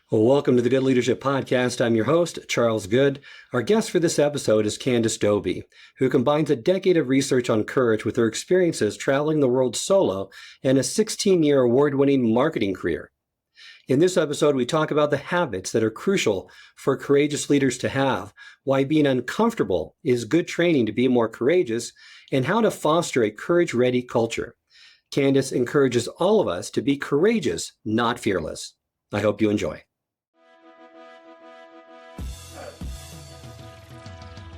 Well, welcome to the Good Leadership Podcast. I'm your host, Charles Good. Our guest for this episode is Candace Doby, who combines a decade of research on courage with her experiences traveling the world solo and a 16-year award-winning marketing career. In this episode, we talk about the habits that are crucial for courageous leaders to have, why being uncomfortable is good training to be more courageous, and how to foster a courage-ready culture. Candace encourages all of us to be courageous, not fearless. I hope you enjoy.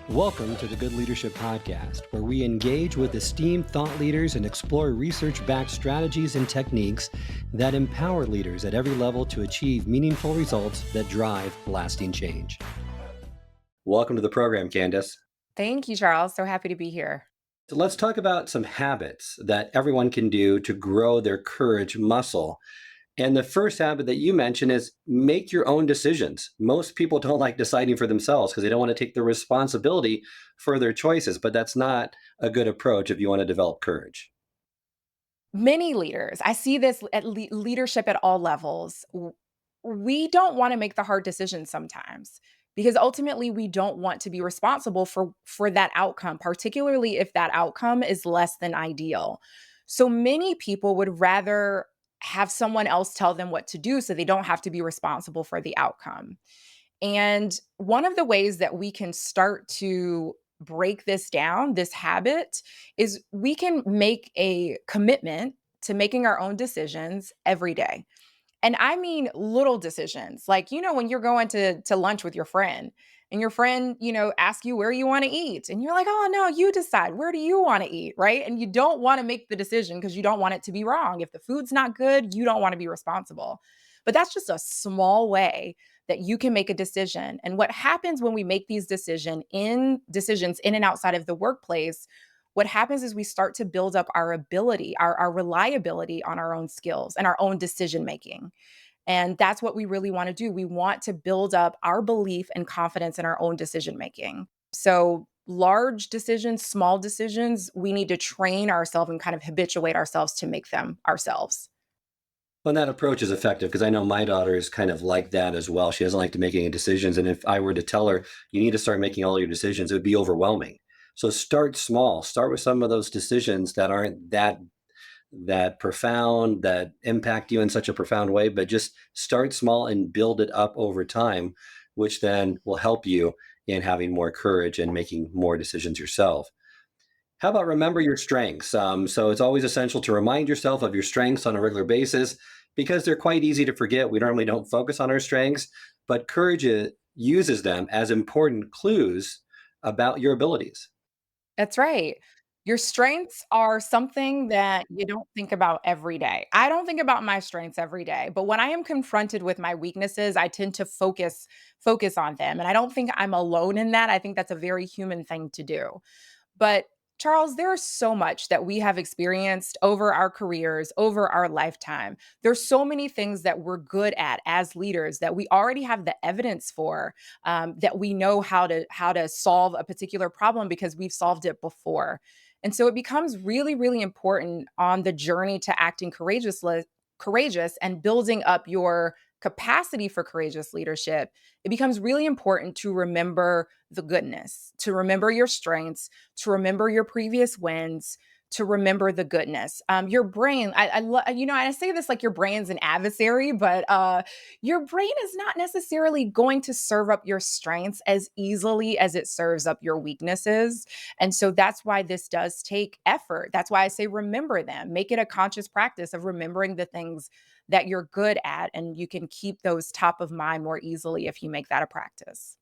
Welcome to the Good Leadership Podcast, where we engage with esteemed thought leaders and explore research-backed strategies and techniques that empower leaders at every level to achieve meaningful results that drive lasting change. Welcome to the program, Candace. Thank you, Charles. So happy to be here. So let's talk about some habits that everyone can do to grow their courage muscle. And the first habit that you mentioned is make your own decisions. Most people don't like deciding for themselves because they don't want to take the responsibility for their choices, but that's not a good approach if you want to develop courage. Many leaders, I see this at leadership at all levels. We don't want to make the hard decisions sometimes because ultimately we don't want to be responsible for that outcome, particularly if that outcome is less than ideal. So many people would rather have someone else tell them what to do so they don't have to be responsible for the outcome. And one of the ways that we can start to break this down, this habit, is we can make a commitment to making our own decisions every day. And I mean little decisions. Like, when you're going to lunch with your friend and your friend, asks you where you want to eat. And you're like, oh no, you decide. Where do you want to eat? Right. And you don't want to make the decision because you don't want it to be wrong. If the food's not good, you don't want to be responsible. But that's just a small way that you can make a decision. And what happens when we make these decisions in and outside of the workplace, what happens is we start to build up our ability, our reliability on our own skills and our own decision making. And that's what we really want to do. We want to build up our belief and confidence in our own decision making. So, large decisions, small decisions, we need to train ourselves and kind of habituate ourselves to make them ourselves. Well, that approach is effective because I know my daughter is kind of like that as well. She doesn't like to make any decisions. And if I were to tell her, you need to start making all your decisions, it would be overwhelming. So start small. Start with some of those decisions that aren't that profound, that impact you in such a profound way, but just start small and build it up over time, which then will help you in having more courage and making more decisions yourself. How about remember your strengths? So it's always essential to remind yourself of your strengths on a regular basis because they're quite easy to forget. We normally don't focus on our strengths, but courage uses them as important clues about your abilities. That's right. Your strengths are something that you don't think about every day. I don't think about my strengths every day, but when I am confronted with my weaknesses, I tend to focus on them. And I don't think I'm alone in that. I think that's a very human thing to do. But Charles, there's so much that we have experienced over our careers, over our lifetime. There's so many things that we're good at as leaders that we already have the evidence for, that we know how to solve a particular problem because we've solved it before. And so it becomes really, really important on the journey to acting courageous and building up your capacity for courageous leadership. It becomes really important to remember the goodness, to remember your strengths, to remember your previous wins, to remember the goodness. Your brain, I say this like your brain's an adversary, but your brain is not necessarily going to serve up your strengths as easily as it serves up your weaknesses. And so that's why this does take effort. That's why I say remember them. Make it a conscious practice of remembering the things that you're good at, and you can keep those top of mind more easily if you make that a practice.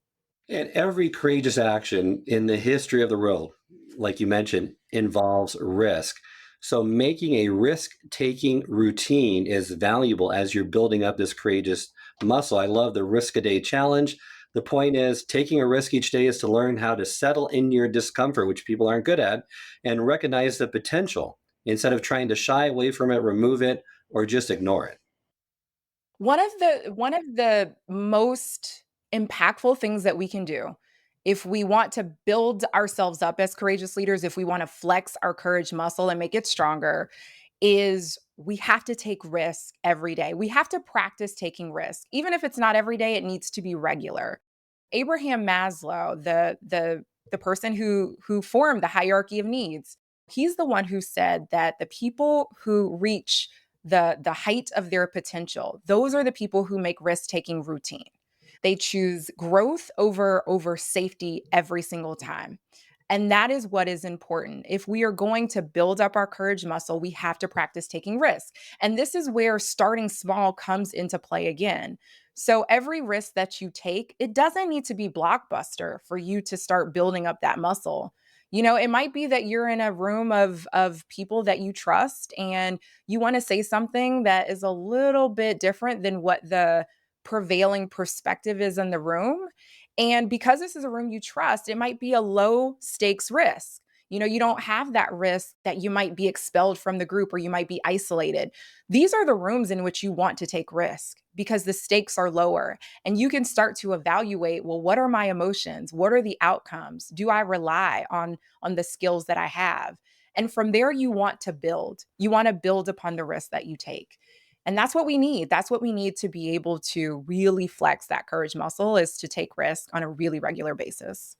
And every courageous action in the history of the world, like you mentioned, involves risk. So making a risk-taking routine is valuable as you're building up this courageous muscle. I love the risk a day challenge. The point is taking a risk each day is to learn how to settle in your discomfort, which people aren't good at, and recognize the potential instead of trying to shy away from it, remove it, or just ignore it. One of the most impactful things that we can do if we want to build ourselves up as courageous leaders, if we want to flex our courage muscle and make it stronger, is we have to take risk every day. We have to practice taking risk. Even if it's not every day, it needs to be regular. Abraham Maslow, the person who formed the hierarchy of needs, he's the one who said that the people who reach the height of their potential, those are the people who make risk-taking routine. They choose growth over safety every single time. And that is what is important. If we are going to build up our courage muscle, we have to practice taking risks. And this is where starting small comes into play again. So every risk that you take, it doesn't need to be blockbuster for you to start building up that muscle. It might be that you're in a room of people that you trust and you want to say something that is a little bit different than what the prevailing perspective is in the room. And because this is a room you trust, it might be a low stakes risk. You don't have that risk that you might be expelled from the group or you might be isolated. These are the rooms in which you want to take risk because the stakes are lower and you can start to evaluate, well, what are my emotions? What are the outcomes? Do I rely on the skills that I have? And from there you want to build. You want to build upon the risk that you take. And that's what we need. That's what we need to be able to really flex that courage muscle is to take risk on a really regular basis.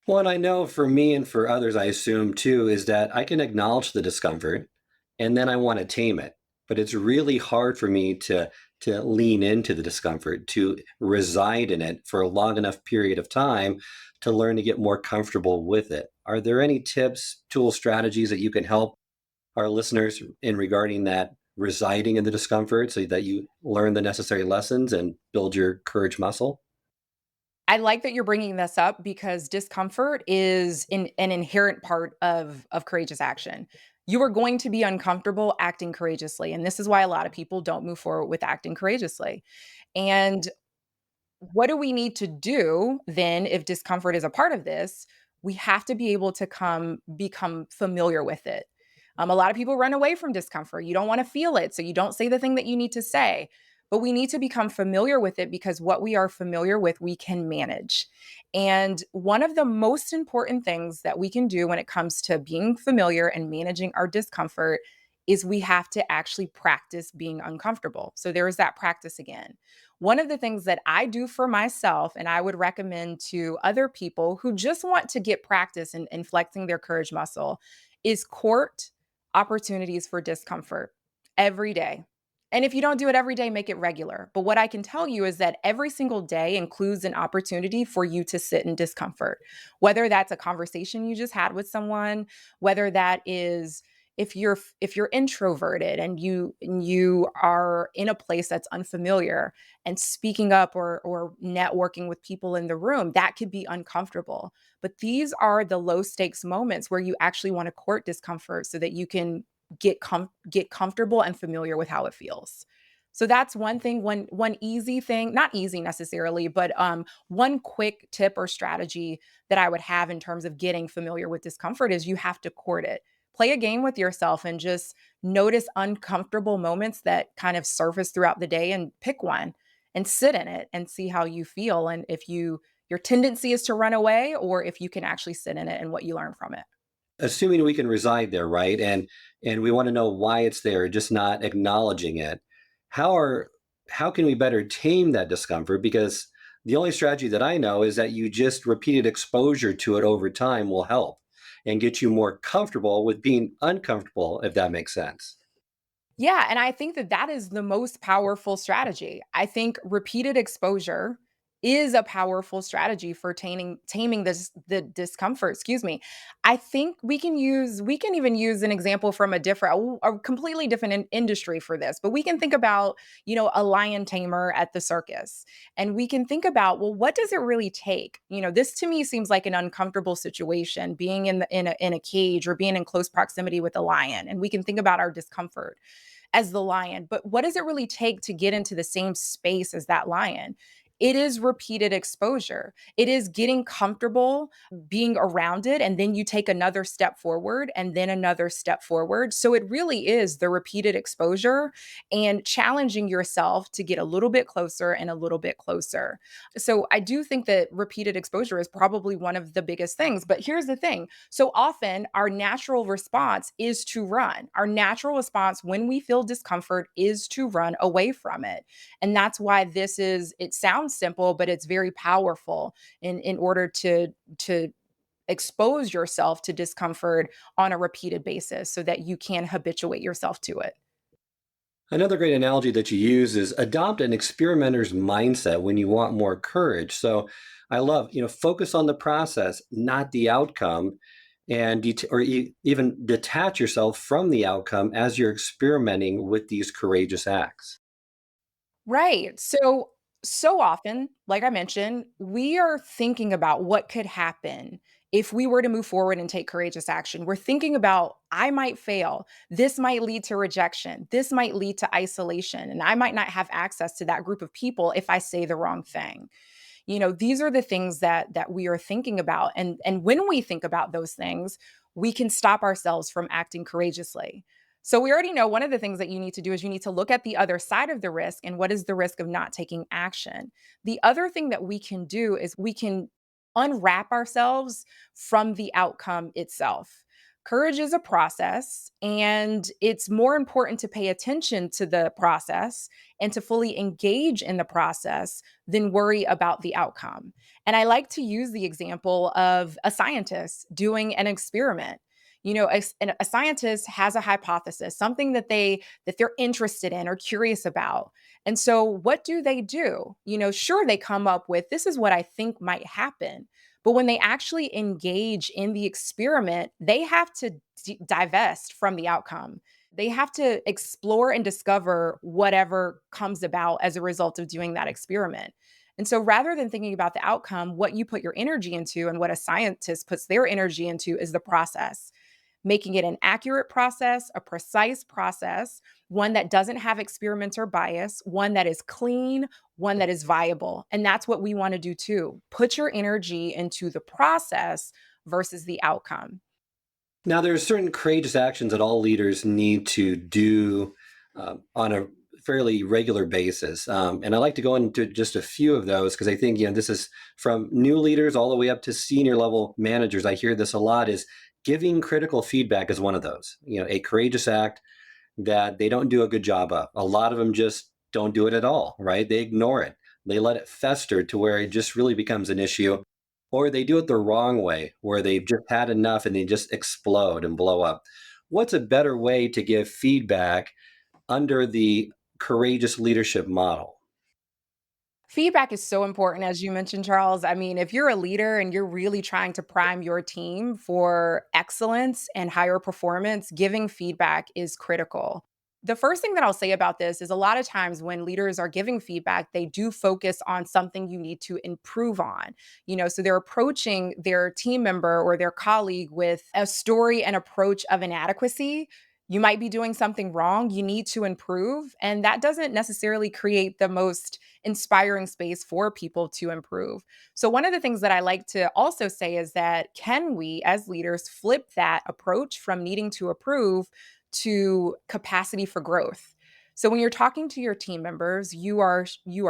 Well, and I know for me and for others, I assume too, is that I can acknowledge the discomfort and then I want to tame it. But it's really hard for me to lean into the discomfort, to reside in it for a long enough period of time to learn to get more comfortable with it. Are there any tips, tools, strategies that you can help our listeners in regarding that residing in the discomfort so that you learn the necessary lessons and build your courage muscle? I like that you're bringing this up because discomfort is an inherent part of courageous action. You are going to be uncomfortable acting courageously. And this is why a lot of people don't move forward with acting courageously. And what do we need to do then if discomfort is a part of this? We have to be able to become familiar with it. A lot of people run away from discomfort. You don't want to feel it, so you don't say the thing that you need to say. But we need to become familiar with it because what we are familiar with, we can manage. And one of the most important things that we can do when it comes to being familiar and managing our discomfort is we have to actually practice being uncomfortable. So there is that practice again. One of the things that I do for myself, and I would recommend to other people who just want to get practice in flexing their courage muscle, is court opportunities for discomfort every day. And if you don't do it every day, make it regular. But what I can tell you is that every single day includes an opportunity for you to sit in discomfort, whether that's a conversation you just had with someone, whether that is if you're introverted and you are in a place that's unfamiliar and speaking up or networking with people in the room, that could be uncomfortable. But these are the low stakes moments where you actually want to court discomfort so that you can get comfortable and familiar with how it feels. So that's one thing, one easy thing, not easy necessarily, but one quick tip or strategy that I would have in terms of getting familiar with discomfort is you have to court it. Play a game with yourself and just notice uncomfortable moments that kind of surface throughout the day and pick one and sit in it and see how you feel and if your tendency is to run away or if you can actually sit in it and what you learn from it. Assuming we can reside there, right? And we want to know why it's there, just not acknowledging it. How are how can we better tame that discomfort? Because the only strategy that I know is that you just repeated exposure to it over time will help and get you more comfortable with being uncomfortable, if that makes sense. Yeah, and I think that that is the most powerful strategy. I think repeated exposure is a powerful strategy for taming the discomfort, excuse me. I think we can even use an example from a completely different industry for this, but we can think about, a lion tamer at the circus. And we can think about, well, what does it really take? This to me seems like an uncomfortable situation being in a cage or being in close proximity with a lion. And we can think about our discomfort as the lion. But what does it really take to get into the same space as that lion? It is repeated exposure. It is getting comfortable being around it. And then you take another step forward and then another step forward. So it really is the repeated exposure and challenging yourself to get a little bit closer and a little bit closer. So I do think that repeated exposure is probably one of the biggest things. But here's the thing, so often our natural response is to run. Our natural response when we feel discomfort is to run away from it. And that's why it sounds simple, but it's very powerful in order to expose yourself to discomfort on a repeated basis so that you can habituate yourself to it. Another great analogy that you use is adopt an experimenter's mindset when you want more courage. So I love, focus on the process, not the outcome, and even detach yourself from the outcome as you're experimenting with these courageous acts. Right. So often, like I mentioned, we are thinking about what could happen if we were to move forward and take courageous action. We're thinking about, I might fail. This might lead to rejection. This might lead to isolation. And I might not have access to that group of people if I say the wrong thing. These are the things that we are thinking about. And when we think about those things, we can stop ourselves from acting courageously. So we already know one of the things that you need to do is you need to look at the other side of the risk and what is the risk of not taking action. The other thing that we can do is we can unwrap ourselves from the outcome itself. Courage is a process, and it's more important to pay attention to the process and to fully engage in the process than worry about the outcome. And I like to use the example of a scientist doing an experiment. A scientist has a hypothesis, something that they're interested in or curious about. And so what do? Sure, they come up with, this is what I think might happen. But when they actually engage in the experiment, they have to divest from the outcome. They have to explore and discover whatever comes about as a result of doing that experiment. And so rather than thinking about the outcome, what you put your energy into and what a scientist puts their energy into is the process, making it an accurate process, a precise process, one that doesn't have experimenter bias, one that is clean, one that is viable. And that's what we want to do too. Put your energy into the process versus the outcome. Now, there are certain courageous actions that all leaders need to do on a fairly regular basis. And I like to go into just a few of those because I think, this is from new leaders all the way up to senior level managers. I hear this a lot is giving critical feedback is one of those, a courageous act that they don't do a good job of. A lot of them just don't do it at all, right? They ignore it. They let it fester to where it just really becomes an issue, or they do it the wrong way, where they've just had enough and they just explode and blow up. What's a better way to give feedback under the courageous leadership model? Feedback is so important, as you mentioned, Charles. I mean, if you're a leader and you're really trying to prime your team for excellence and higher performance, giving feedback is critical. The first thing that I'll say about this is a lot of times when leaders are giving feedback, they do focus on something you need to improve on. So they're approaching their team member or their colleague with a story and approach of inadequacy. You might be doing something wrong, you need to improve. And that doesn't necessarily create the most inspiring space for people to improve. So, one of the things that I like to also say is that can we, as leaders, flip that approach from needing to approve to capacity for growth? So when you're talking to your team members, you are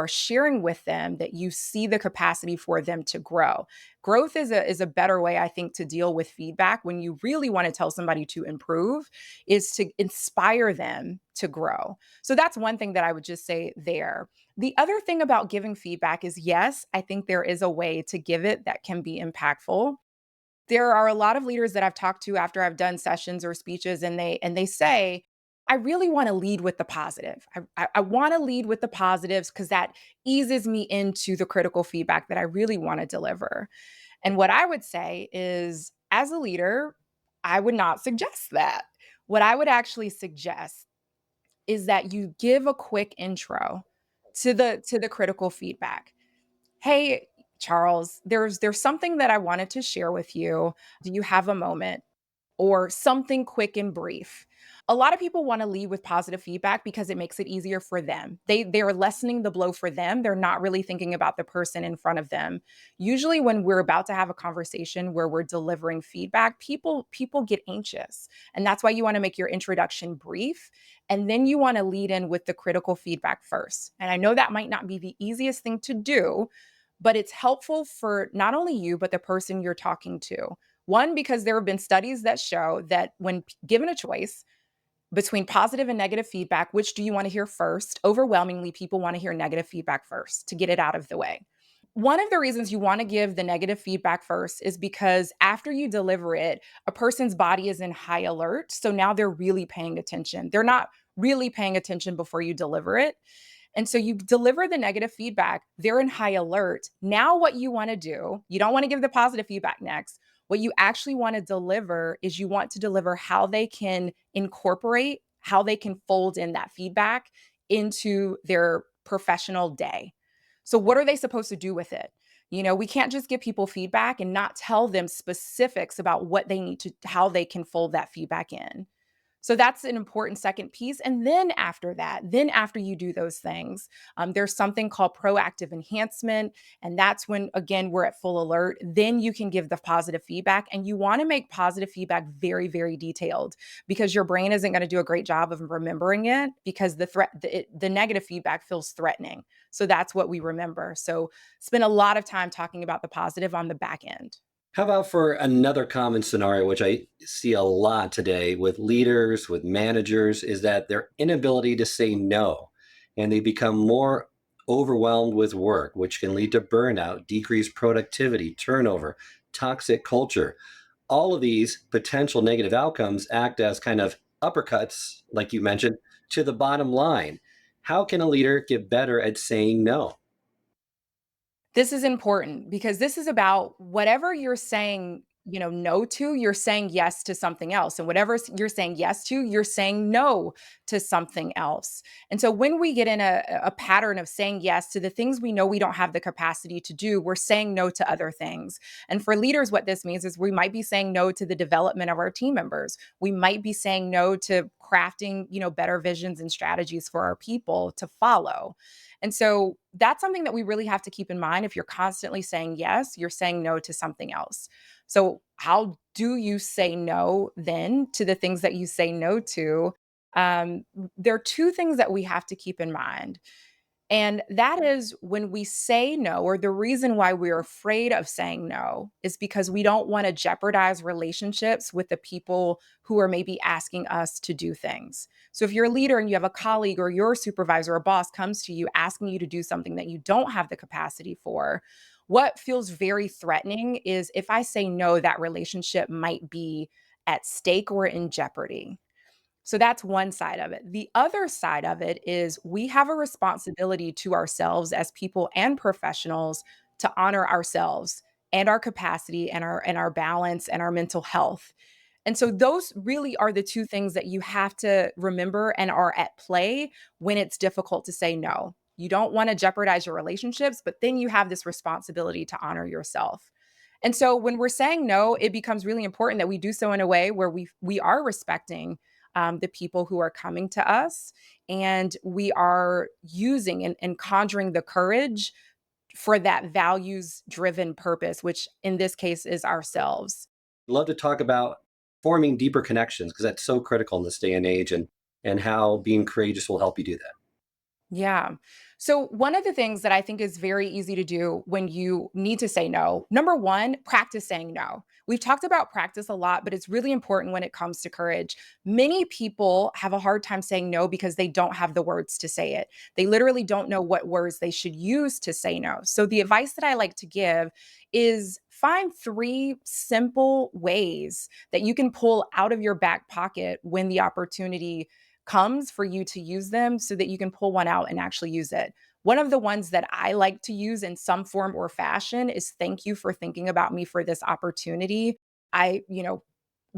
sharing with them that you see the capacity for them to grow. Growth is a better way, I think, to deal with feedback when you really want to tell somebody to improve, is to inspire them to grow. So that's one thing that I would just say there. The other thing about giving feedback is, yes, I think there is a way to give it that can be impactful. There are a lot of leaders that I've talked to after I've done sessions or speeches, and they say, I really want to lead with the positive. I want to lead with the positives because that eases me into the critical feedback that I really want to deliver. And what I would say is, as a leader, I would not suggest that. What I would actually suggest is that you give a quick intro to the critical feedback. Hey, Charles, there's something that I wanted to share with you. Do you have a moment? Or something quick and brief. A lot of people want to lead with positive feedback because it makes it easier for them. They are lessening the blow for them. They're not really thinking about the person in front of them. Usually when we're about to have a conversation where we're delivering feedback, people get anxious. And that's why you want to make your introduction brief and then you want to lead in with the critical feedback first. And I know that might not be the easiest thing to do, but it's helpful for not only you but the person you're talking to. One, because there have been studies that show that when given a choice, between positive and negative feedback, which do you want to hear first? Overwhelmingly, people want to hear negative feedback first to get it out of the way. One of the reasons you want to give the negative feedback first is because after you deliver it, a person's body is in high alert. So now they're really paying attention. They're not really paying attention before you deliver it. And so you deliver the negative feedback, they're in high alert. Now, what you want to do, you don't want to give the positive feedback next. What you actually want to deliver is you want to deliver how they can incorporate, how they can fold in that feedback into their professional day. So, what are they supposed to do with it? We can't just give people feedback and not tell them specifics about what they need to, how they can fold that feedback in. So that's an important second piece. And then after that, then after you do those things, there's something called proactive enhancement. And that's when, again, we're at full alert. Then you can give the positive feedback. And you want to make positive feedback very, very detailed because your brain isn't going to do a great job of remembering it because the negative feedback feels threatening. So that's what we remember. So spend a lot of time talking about the positive on the back end. How about for another common scenario, which I see a lot today with leaders, with managers, is that their inability to say no. And they become more overwhelmed with work, which can lead to burnout, decreased productivity, turnover, toxic culture. All of these potential negative outcomes act as kind of uppercuts, like you mentioned, to the bottom line. How can a leader get better at saying no? This is important because this is about whatever you're saying, no to, you're saying yes to something else. And whatever you're saying yes to, you're saying no to something else. And so when we get in a pattern of saying yes to the things we know we don't have the capacity to do, we're saying no to other things. And for leaders, what this means is we might be saying no to the development of our team members. We might be saying no to crafting, better visions and strategies for our people to follow. And so that's something that we really have to keep in mind. If you're constantly saying yes, you're saying no to something else. So, how do you say no then to the things that you say no to? Um, there are two things that we have to keep in mind. And that is when we say no, or the reason why we're afraid of saying no is because we don't want to jeopardize relationships with the people who are maybe asking us to do things. So if you're a leader and you have a colleague or your supervisor or boss comes to you asking you to do something that you don't have the capacity for, what feels very threatening is if I say no, that relationship might be at stake or in jeopardy. So that's one side of it. The other side of it is we have a responsibility to ourselves as people and professionals to honor ourselves and our capacity and our balance and our mental health. And so those really are the two things that you have to remember and are at play when it's difficult to say no. You don't want to jeopardize your relationships, but then you have this responsibility to honor yourself. And so when we're saying no, it becomes really important that we do so in a way where we are respecting the people who are coming to us, and we are using and conjuring the courage for that values driven purpose, which in this case is ourselves. Love to talk about forming deeper connections because that's so critical in this day and age, and how being courageous will help you do that. Yeah. So, one of the things that I think is very easy to do when you need to say no, number one, practice saying no. We've talked about practice a lot, but it's really important when it comes to courage. Many people have a hard time saying no because they don't have the words to say it. They literally don't know what words they should use to say no. So, the advice that I like to give is find three simple ways that you can pull out of your back pocket when the opportunity comes for you to use them so that you can pull one out and actually use it. One of the ones that I like to use in some form or fashion is thank you for thinking about me for this opportunity. I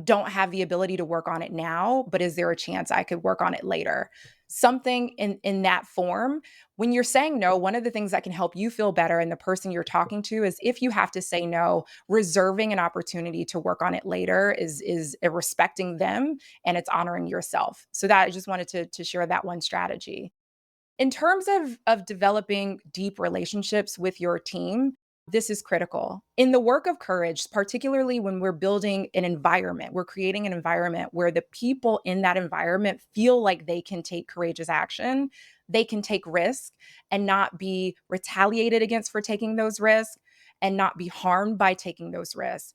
don't have the ability to work on it now, but is there a chance I could work on it later? Something in that form. When you're saying no, one of the things that can help you feel better and the person you're talking to is if you have to say no, reserving an opportunity to work on it later is respecting them and it's honoring yourself. So that I just wanted to share that one strategy. In terms of developing deep relationships with your team, this is critical. In the work of courage, particularly when we're building an environment, we're creating an environment where the people in that environment feel like they can take courageous action, they can take risk and not be retaliated against for taking those risks and not be harmed by taking those risks.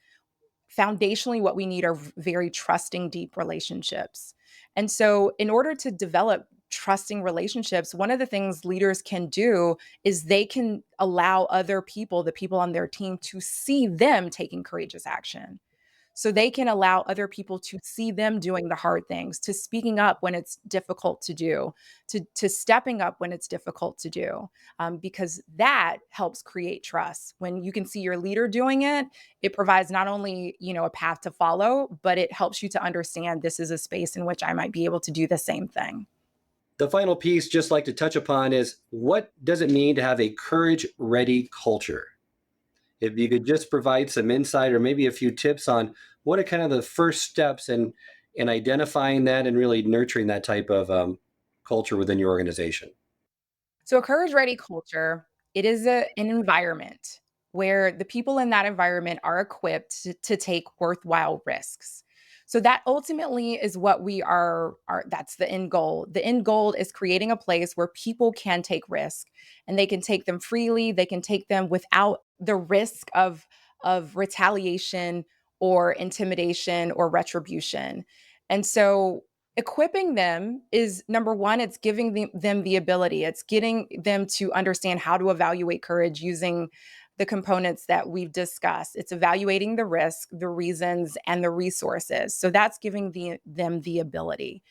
Foundationally, what we need are very trusting, deep relationships. And so, in order to develop trusting relationships, one of the things leaders can do is they can allow other people, the people on their team, to see them taking courageous action. So they can allow other people to see them doing the hard things, to speaking up when it's difficult to do, to stepping up when it's difficult to do, because that helps create trust. When you can see your leader doing it, it provides not only a path to follow, but it helps you to understand this is a space in which I might be able to do the same thing. The final piece, just like to touch upon, is what does it mean to have a courage ready culture? If you could just provide some insight or maybe a few tips on what are kind of the first steps in identifying that and really nurturing that type of culture within your organization. So a courage ready culture, it is an environment where the people in that environment are equipped to take worthwhile risks. So that ultimately is what we are that's the end goal. The end goal is creating a place where people can take risk and they can take them freely, they can take them without the risk of retaliation or intimidation or retribution. And so equipping them is number one, it's giving them the ability, it's getting them to understand how to evaluate courage using the components that we've discussed. It's evaluating the risk, the reasons, and the resources. So that's giving them the ability.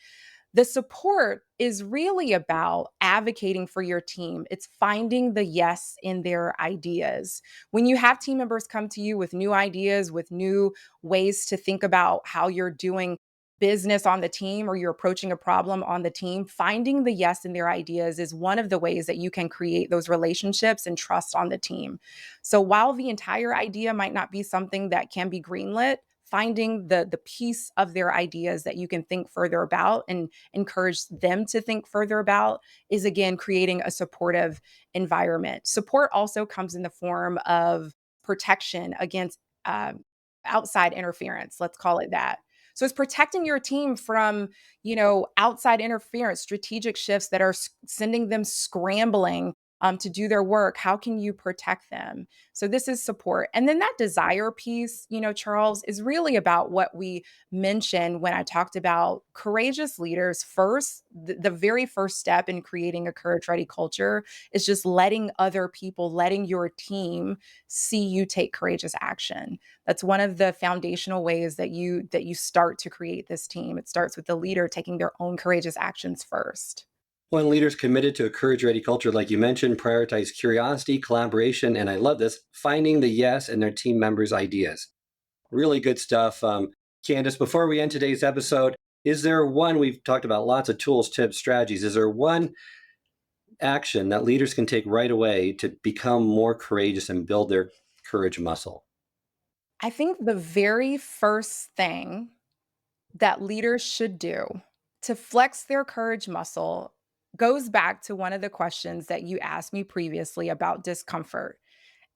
The support is really about advocating for your team. It's finding the yes in their ideas. When you have team members come to you with new ideas, with new ways to think about how you're doing business on the team or you're approaching a problem on the team, finding the yes in their ideas is one of the ways that you can create those relationships and trust on the team. So while the entire idea might not be something that can be greenlit, finding the piece of their ideas that you can think further about and encourage them to think further about is again creating a supportive environment. Support also comes in the form of protection against outside interference, let's call it that. So it's protecting your team from, outside interference, strategic shifts that are sending them scrambling to do their work. How can you protect them? So this is support. And then that desire piece, Charles, is really about what we mentioned when I talked about courageous leaders. First, the very first step in creating a courage ready culture is just letting other people, letting your team see you take courageous action. That's one of the foundational ways that you start to create this team. It starts with the leader taking their own courageous actions first. When leaders committed to a courage ready culture, like you mentioned, prioritize curiosity, collaboration, and I love this, finding the yes in their team members' ideas. Really good stuff. Candace, before we end today's episode, is there one, we've talked about lots of tools, tips, strategies, is there one action that leaders can take right away to become more courageous and build their courage muscle? I think the very first thing that leaders should do to flex their courage muscle goes back to one of the questions that you asked me previously about discomfort.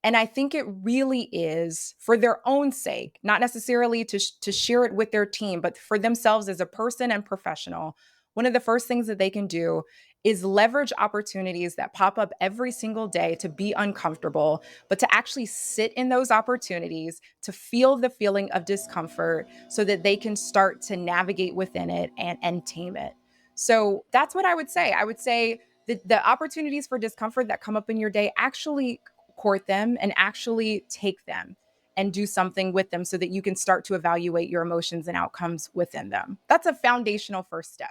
And I think it really is for their own sake, not necessarily to share it with their team, but for themselves as a person and professional. One of the first things that they can do is leverage opportunities that pop up every single day to be uncomfortable, but to actually sit in those opportunities, to feel the feeling of discomfort so that they can start to navigate within it and tame it. So that's what I would say. I would say the opportunities for discomfort that come up in your day, actually court them and actually take them and do something with them so that you can start to evaluate your emotions and outcomes within them. That's a foundational first step.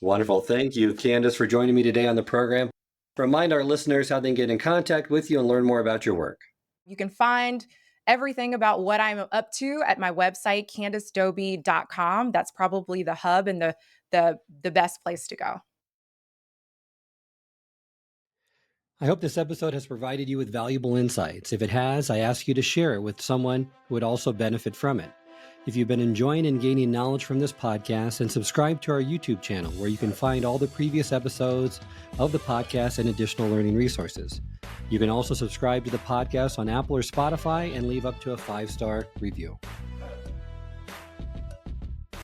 Wonderful. Thank you, Candace, for joining me today on the program. Remind our listeners how they can get in contact with you and learn more about your work. You can find everything about what I'm up to at my website, CandaceDoby.com. That's probably the hub and the best place to go. I hope this episode has provided you with valuable insights. If it has, I ask you to share it with someone who would also benefit from it. If you've been enjoying and gaining knowledge from this podcast, then subscribe to our YouTube channel where you can find all the previous episodes of the podcast and additional learning resources. You can also subscribe to the podcast on Apple or Spotify and leave up to a 5-star review.